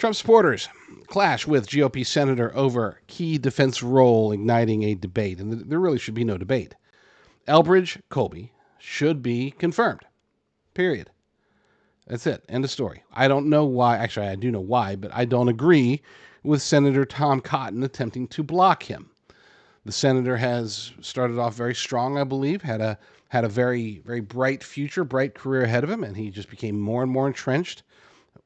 Trump supporters clash with GOP senator over key defense role, igniting a debate. And there really should be no debate. Elbridge Colby should be confirmed. Period. That's it. End of story. I don't know why. Actually, I do know why, but I don't agree with Senator Tom Cotton attempting to block him. The senator has started off very strong, I believe, had a very, very bright future, bright career ahead of him, and he just became more and more entrenched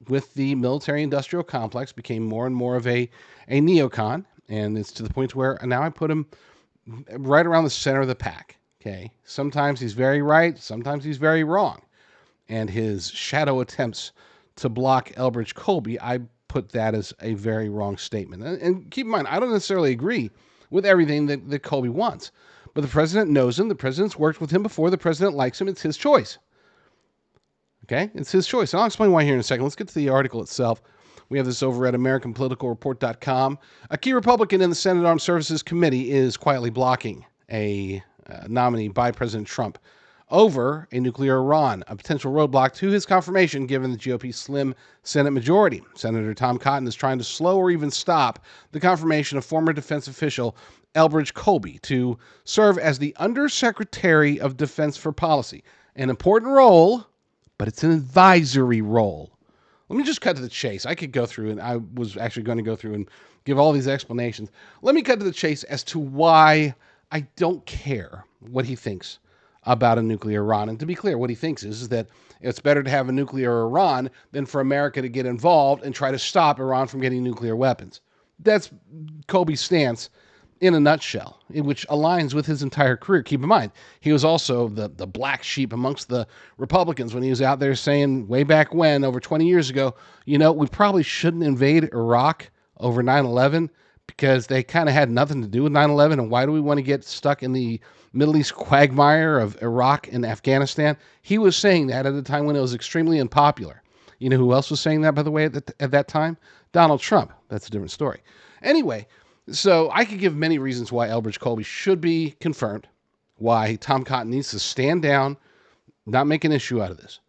with the military-industrial complex, became more and more of a neocon, and it's to the point where now I put him right around the center of the pack. Okay, sometimes he's very right, sometimes he's very wrong, and his shadow attempts to block Elbridge Colby, I put that as a very wrong statement. And keep in mind, I don't necessarily agree with everything that Colby wants, but the president knows him. The president's worked with him before. The president likes him. It's his choice. Okay, it's his choice. And I'll explain why here in a second. Let's get to the article itself. We have this over at AmericanPoliticalReport.com. A key Republican in the Senate Armed Services Committee is quietly blocking a nominee by President Trump over a nuclear Iran, a potential roadblock to his confirmation given the GOP's slim Senate majority. Senator Tom Cotton is trying to slow or even stop the confirmation of former defense official Elbridge Colby to serve as the Undersecretary of Defense for Policy. An important role, but it's an advisory role. Let me just cut to the chase. I could go through, and I was actually going to go through and give all these explanations. Let me cut to the chase as to why I don't care what he thinks about a nuclear Iran. And to be clear, what he thinks is that it's better to have a nuclear Iran than for America to get involved and try to stop Iran from getting nuclear weapons. That's Colby's stance in a nutshell, which aligns with his entire career. Keep in mind, he was also the black sheep amongst the Republicans when he was out there saying way back when, over 20 years ago, you know, we probably shouldn't invade Iraq over 9/11 because they kind of had nothing to do with 9/11. And why do we want to get stuck in the Middle East quagmire of Iraq and Afghanistan? He was saying that at a time when it was extremely unpopular. You know who else was saying that, by the way, at that time? Donald Trump. That's a different story. Anyway, so I could give many reasons why Elbridge Colby should be confirmed, why Tom Cotton needs to stand down, not make an issue out of this.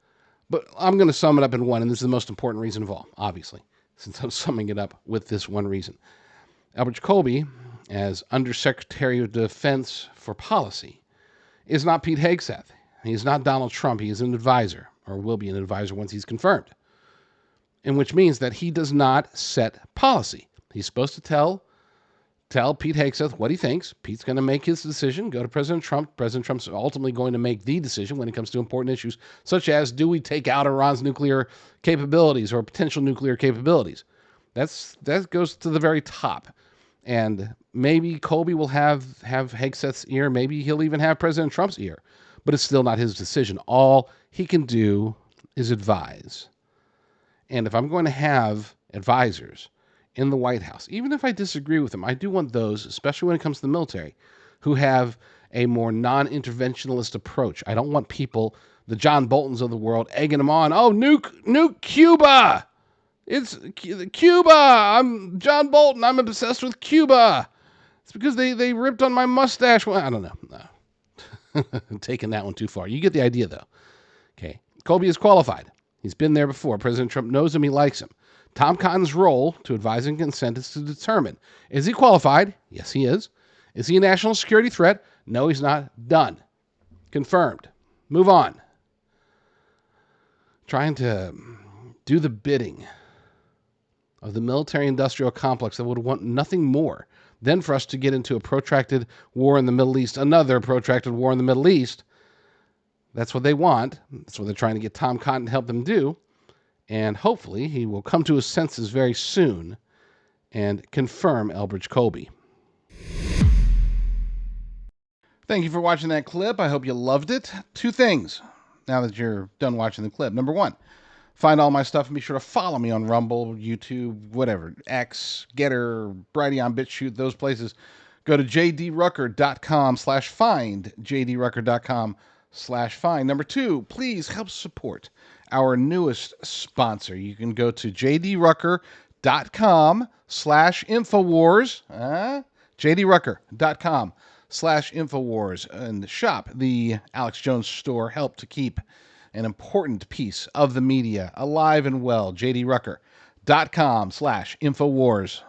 But I'm going to sum it up in one, and this is the most important reason of all, obviously, since I'm summing it up with this one reason. Elbridge Colby, as Undersecretary of Defense for Policy, is not Pete Hegseth. He is not Donald Trump. He is an advisor, or will be an advisor once he's confirmed, and which means that he does not set policy. He's supposed to tell Pete Hegseth what he thinks. Pete's going to make his decision, go to President Trump. President Trump's ultimately going to make the decision when it comes to important issues, such as, do we take out Iran's nuclear capabilities or potential nuclear capabilities? That goes to the very top. And maybe Colby will have Hegseth's ear. Maybe he'll even have President Trump's ear. But it's still not his decision. All he can do is advise. And if I'm going to have advisors in the White House, even if I disagree with them, I do want those, especially when it comes to the military, who have a more non-interventionist approach. I don't want people, the John Boltons of the world, egging them on. Oh, nuke Cuba! It's Cuba! I'm John Bolton. I'm obsessed with Cuba. It's because they ripped on my mustache. Well, I don't know. No. I'm taking that one too far. You get the idea, though. Okay. Colby is qualified. He's been there before. President Trump knows him. He likes him. Tom Cotton's role to advise and consent is to determine, is he qualified? Yes, he is. Is he a national security threat? No, he's not. Done. Confirmed. Move on. Trying to do the bidding of the military-industrial complex that would want nothing more than for us to get into a protracted war in the Middle East, another protracted war in the Middle East. That's what they want. That's what they're trying to get Tom Cotton to help them do. And hopefully he will come to his senses very soon and confirm Elbridge Colby. Thank you for watching that clip. I hope you loved it. Two things now that you're done watching the clip. Number one, find all my stuff and be sure to follow me on Rumble, YouTube, whatever, X, Getter, Brighteon, BitChute, those places. Go to jdrucker.com/find, jdrucker.com/find. Number two, please help support our newest sponsor. You can go to jdrucker.com/Infowars, jdrucker.com/Infowars, and shop the Alex Jones store. Help to keep an important piece of the media alive and well. jdrucker.com/Infowars. facebook.com/Infowars.